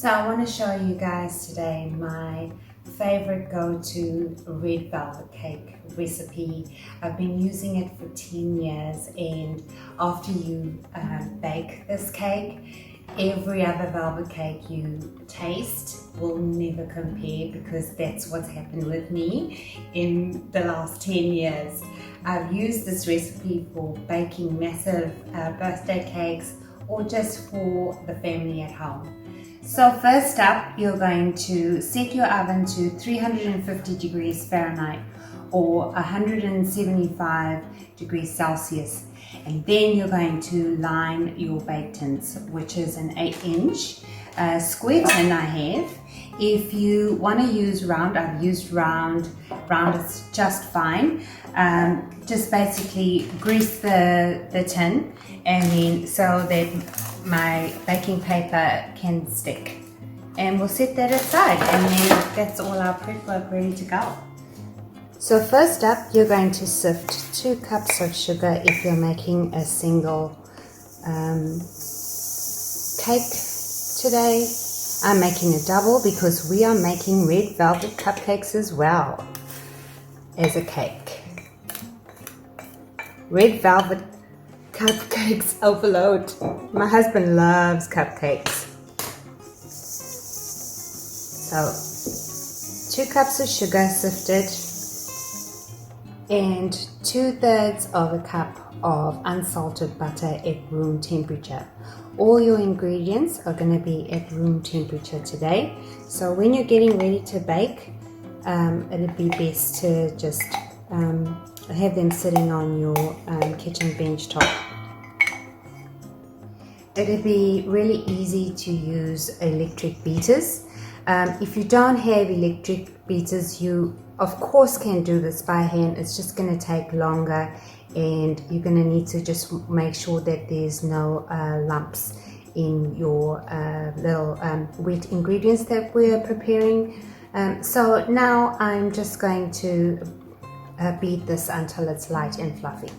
So I want to show you guys today my favorite go-to red velvet cake recipe. I've been using it for 10 years, and after you bake this cake, every other velvet cake you taste will never compare, because that's what's happened with me in the last 10 years. I've used this recipe for baking massive birthday cakes or just for the family at home. So first up, you're going to set your oven to 350 degrees Fahrenheit or 175 degrees Celsius. And then you're going to line your bake tins, which is an 8-inch square tin I have. If you want to use round, I've used round is just fine. Just basically grease the tin, and then so that my baking paper can stick. And we'll set that aside, and then that's all our prep work ready to go. So first up, you're going to sift 2 cups of sugar if you're making a single cake today. I'm making a double because we are making red velvet cupcakes as well as a cake. Red velvet cupcakes overload. My husband loves cupcakes. So 2 cups of sugar sifted and 2/3 of a cup of unsalted butter at room temperature. All your ingredients are going to be at room temperature today. So when you're getting ready to bake, it'd be best to just have them sitting on your kitchen bench top. It'd be really easy to use electric beaters. If you don't have electric beaters, you of course can do this by hand. It's just going to take longer, and you're going to need to just make sure that there's no lumps in your little wet ingredients that we're preparing. So now I'm just going to beat this until it's light and fluffy.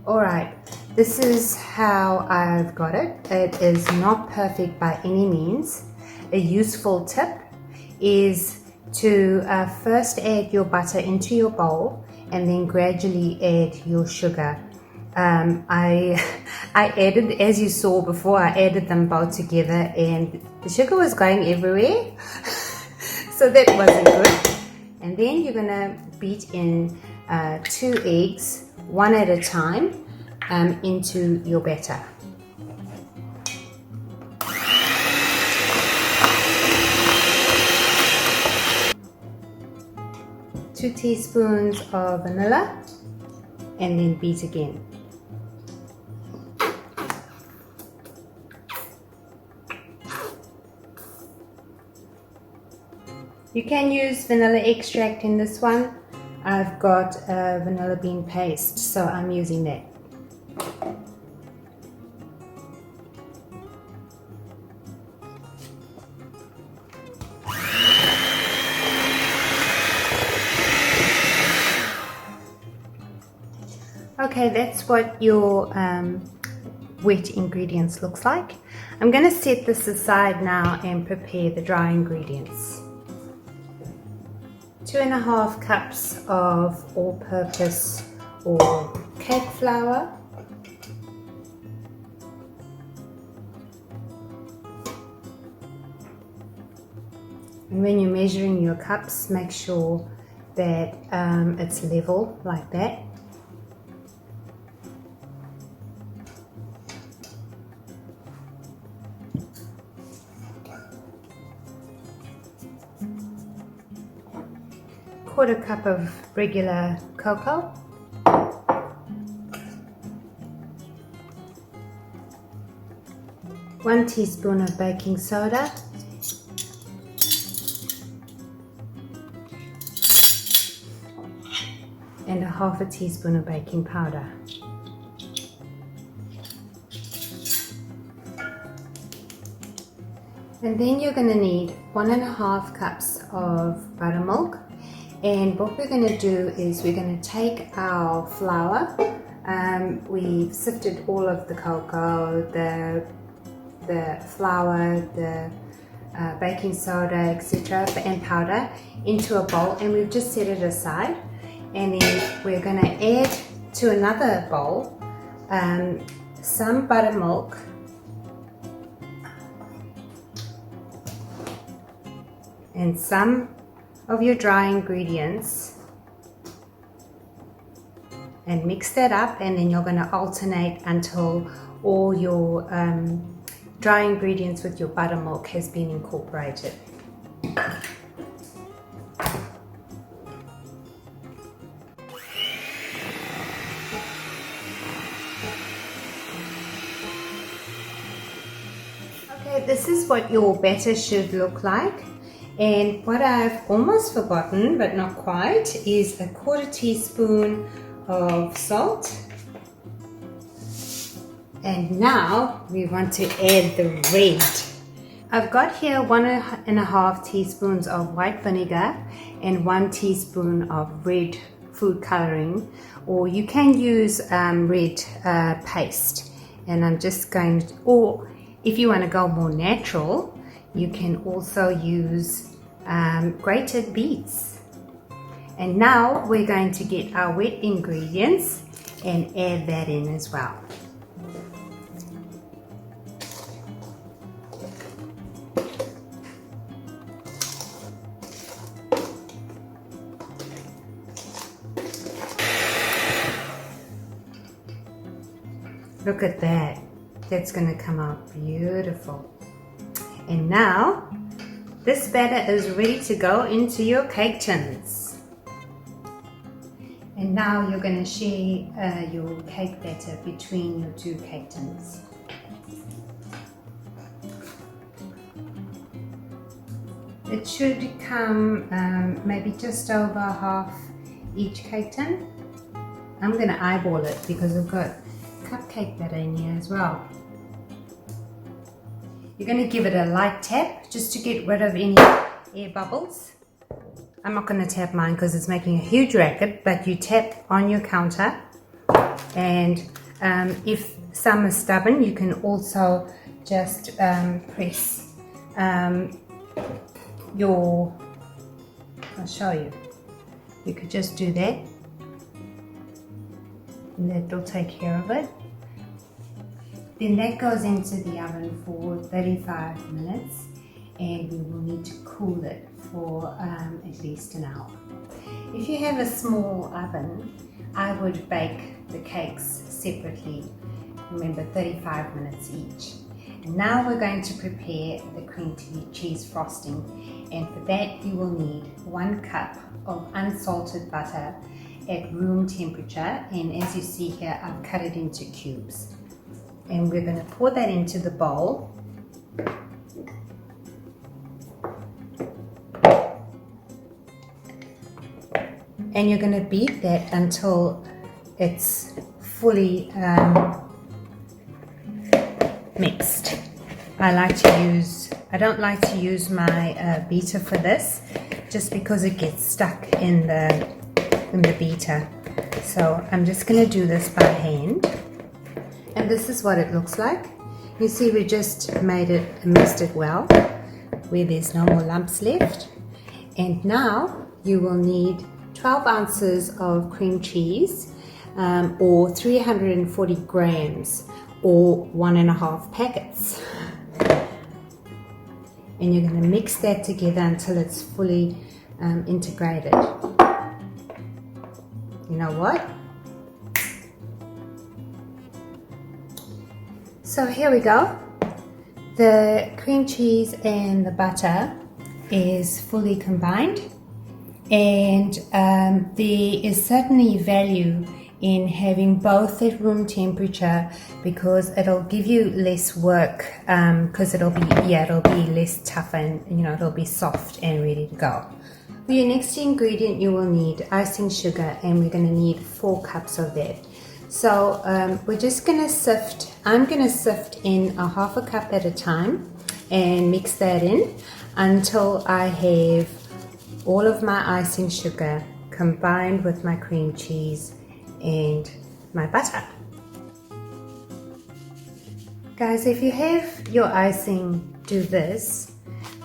Alright, this is how I've got it. It is not perfect by any means. A useful tip is to first add your butter into your bowl and then gradually add your sugar. I added, as you saw before, I added them both together and the sugar was going everywhere. So that wasn't good. And then you're going to beat in 2 eggs, one at a time, into your batter. Two teaspoons of vanilla, and then beat again. You can use vanilla extract in this one. I've got vanilla bean paste, so I'm using that. Okay, that's what your wet ingredients looks like. I'm going to set this aside now and prepare the dry ingredients. 2.5 cups of all-purpose or cake flour. And when you're measuring your cups, make sure that it's level like that. Quarter cup of regular cocoa, 1 teaspoon of baking soda, and 1/2 teaspoon of baking powder. And then you're going to need 1.5 cups of buttermilk. And what we're going to do is we're going to take our flour, We've sifted all of the cocoa, the flour, the baking soda, etc. and powder into a bowl, and we've just set it aside. And then we're going to add to another bowl some buttermilk, and some of your dry ingredients, and mix that up, and then you're going to alternate until all your dry ingredients with your buttermilk has been incorporated. Okay, this is what your batter should look like. And what I've almost forgotten, but not quite, is a 1/4 teaspoon of salt. And now we want to add the red. I've got here 1.5 teaspoons of white vinegar and 1 teaspoon of red food coloring, or you can use red paste. And I'm just going to, or if you want to go more natural, you can also use grated beets. And now we're going to get our wet ingredients and add that in as well. Look at that. That's going to come out beautiful. And now this batter is ready to go into your cake tins. And now you're going to share your cake batter between your 2 cake tins. It should come maybe just over half each cake tin. I'm going to eyeball it because we've got cupcake batter in here as well. You're going to give it a light tap just to get rid of any air bubbles. I'm not going to tap mine because it's making a huge racket, but you tap on your counter, and if some are stubborn, you can also just press I'll show you. You could just do that, and that'll take care of it. Then that goes into the oven for 35 minutes, and we will need to cool it for at least an hour. If you have a small oven, I would bake the cakes separately. Remember, 35 minutes each. And now we're going to prepare the cream cheese frosting, and for that you will need 1 cup of unsalted butter at room temperature, and as you see here, I've cut it into cubes. And we're going to pour that into the bowl. And you're going to beat that until it's fully mixed. I don't like to use my beater for this, just because it gets stuck in the beater. So I'm just going to do this by hand. And this is what it looks like. You see, we just mixed it well, where there's no more lumps left. And now you will need 12 ounces of cream cheese, or 340 grams, or 1.5 packets. And you're going to mix that together until it's fully integrated. You know what? So here we go. The cream cheese and the butter is fully combined, and there is certainly value in having both at room temperature, because it'll give you less work, because it'll be less tough, and it'll be soft and ready to go. For your next ingredient, you will need icing sugar, and we're going to need 4 cups of that. So we're just going to sift. I'm going to sift in 1/2 cup at a time and mix that in until I have all of my icing sugar combined with my cream cheese and my butter. Guys, if you have your icing do this,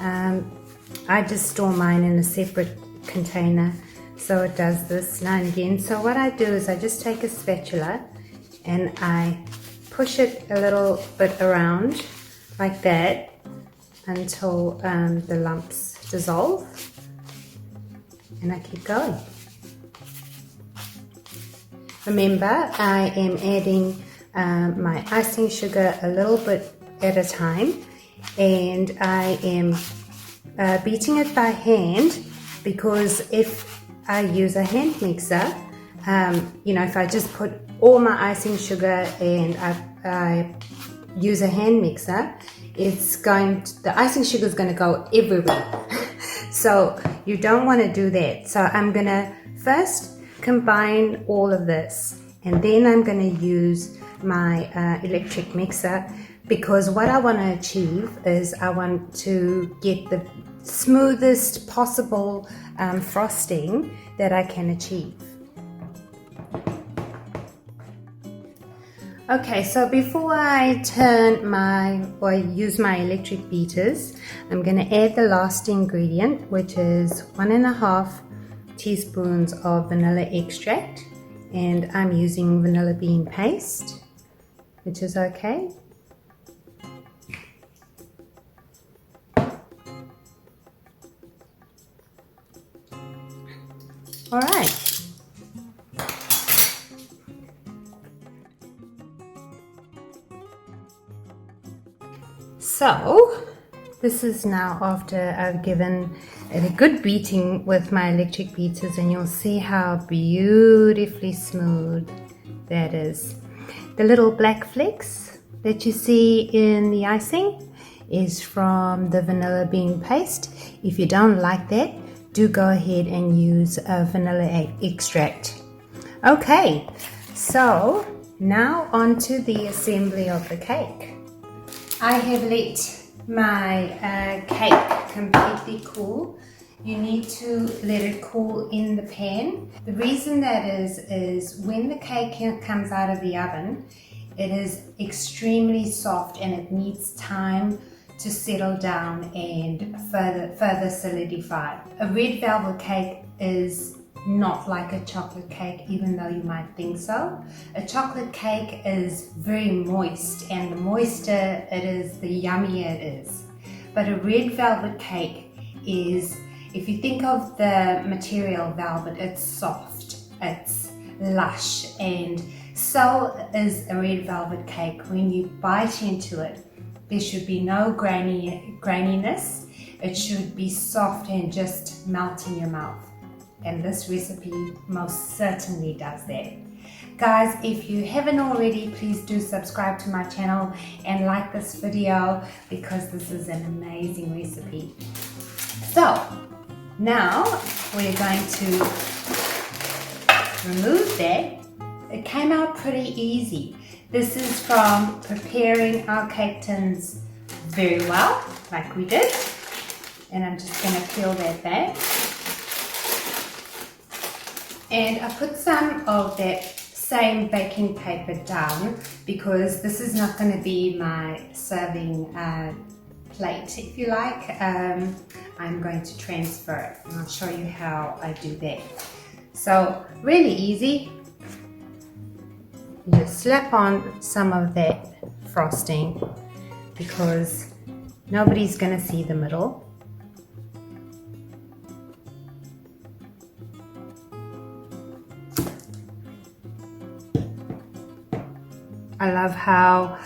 I just store mine in a separate container so it does this now and again. So what I do is I just take a spatula and I push it a little bit around like that until the lumps dissolve, and I keep going. Remember, I am adding my icing sugar a little bit at a time, and I am beating it by hand, because if I use a hand mixer, you know, if I just put all my icing sugar and I use a hand mixer, the icing sugar is going to go everywhere. So you don't want to do that. So I'm going to first combine all of this, and then I'm going to use my electric mixer, because what I want to achieve is I want to get the smoothest possible frosting that I can achieve. Okay, so before I use my electric beaters, I'm going to add the last ingredient, which is 1.5 teaspoons of vanilla extract, and I'm using vanilla bean paste, which is okay. All right. So this is now after I've given it a good beating with my electric beaters, and you'll see how beautifully smooth that is. The little black flecks that you see in the icing is from the vanilla bean paste. If you don't like that, do go ahead and use a vanilla extract. Okay, so now on to the assembly of the cake. I have let my cake completely cool. You need to let it cool in the pan. The reason that is when the cake comes out of the oven, it is extremely soft and it needs time to settle down and further solidify. A red velvet cake is not like a chocolate cake, even though you might think so. A chocolate cake is very moist, and the moister it is, the yummier it is. But a red velvet cake is, if you think of the material velvet, it's soft, it's lush, and so is a red velvet cake. When you bite into it, there should be no graininess. It should be soft and just melt in your mouth. And this recipe most certainly does that. Guys, if you haven't already, please do subscribe to my channel and like this video, because this is an amazing recipe. So now we're going to remove that. It came out pretty easy. This is from preparing our cake tins very well, like we did. And I'm just going to peel that back. And I put some of that same baking paper down, because this is not going to be my serving plate, if you like. I'm going to transfer it, and I'll show you how I do that. So really easy. You just slap on some of that frosting, because nobody's going to see the middle. I love how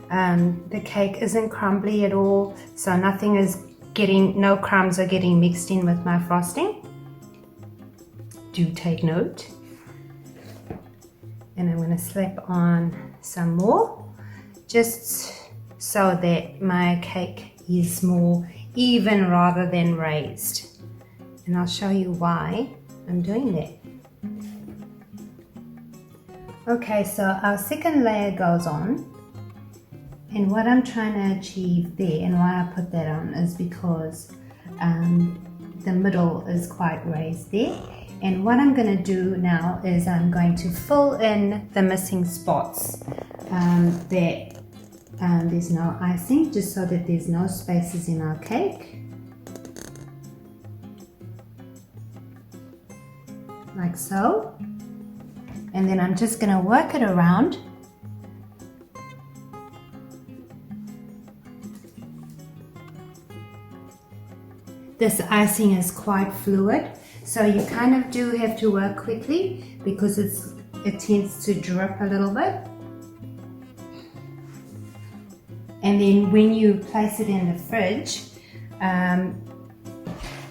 the cake isn't crumbly at all, so no crumbs are getting mixed in with my frosting. Do take note. And I'm going to slap on some more, just so that my cake is more even rather than raised. And I'll show you why I'm doing that. Okay, so our second layer goes on, and what I'm trying to achieve there, and why I put that on, is because the middle is quite raised there, And what I'm going to do now is I'm going to fill in the missing spots there's no icing, just so that there's no spaces in our cake. Like so. And then I'm just going to work it around. This icing is quite fluid, so you kind of do have to work quickly because it tends to drip a little bit. And then when you place it in the fridge,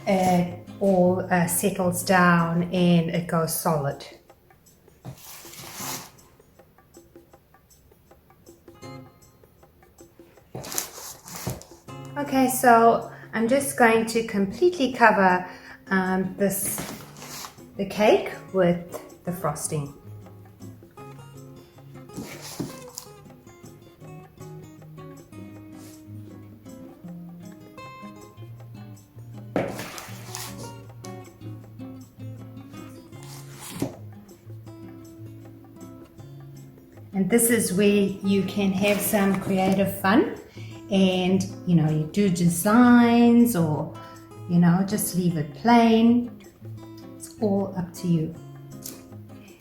it all settles down and it goes solid. Okay, so I'm just going to completely cover the cake with the frosting. And this is where you can have some creative fun and, you do designs or, just leave it plain. It's all up to you.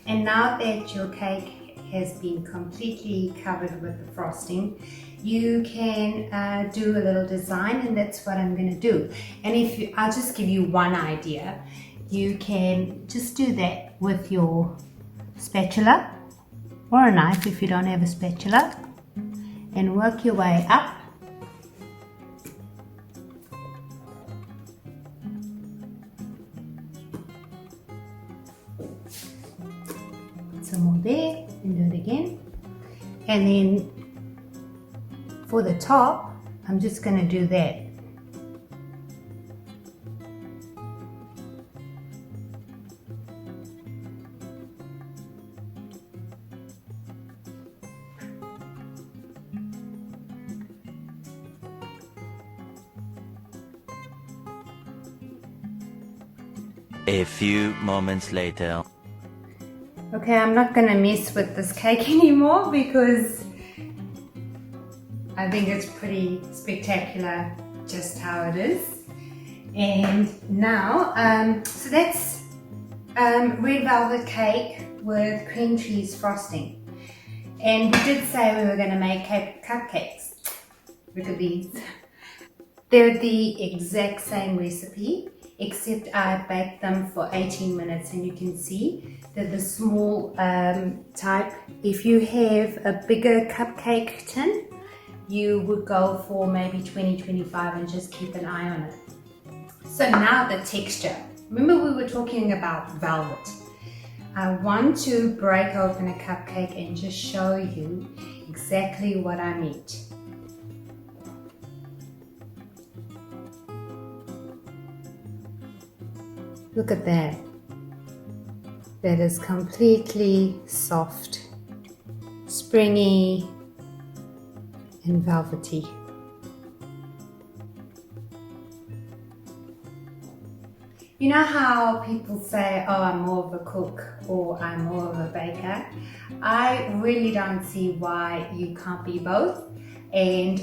And now that your cake has been completely covered with the frosting, you can do a little design, and that's what I'm going to do. And I'll just give you one idea. You can just do that with your spatula or a knife if you don't have a spatula, and work your way up. Put some more there and do it again. And then for the top, I'm just going to do that. A few moments later. Okay, I'm not going to mess with this cake anymore because I think it's pretty spectacular just how it is. And now, so that's red velvet cake with cream cheese frosting. And we did say we were going to make cupcakes. Look at these. They're the exact same recipe, except I baked them for 18 minutes, and you can see that the small type. If you have a bigger cupcake tin, you would go for maybe 20-25 and just keep an eye on it. So now the texture. Remember we were talking about velvet. I want to break open a cupcake and just show you exactly what I meant. Look at that. That is completely soft, springy, and velvety. You know how people say, oh, I'm more of a cook or I'm more of a baker? I really don't see why you can't be both. And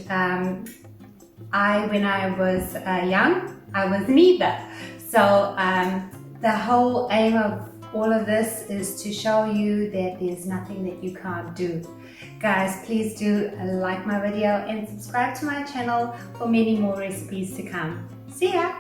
when I was young, I was neither. So the whole aim of all of this is to show you that there's nothing that you can't do. Guys, please do like my video and subscribe to my channel for many more recipes to come. See ya!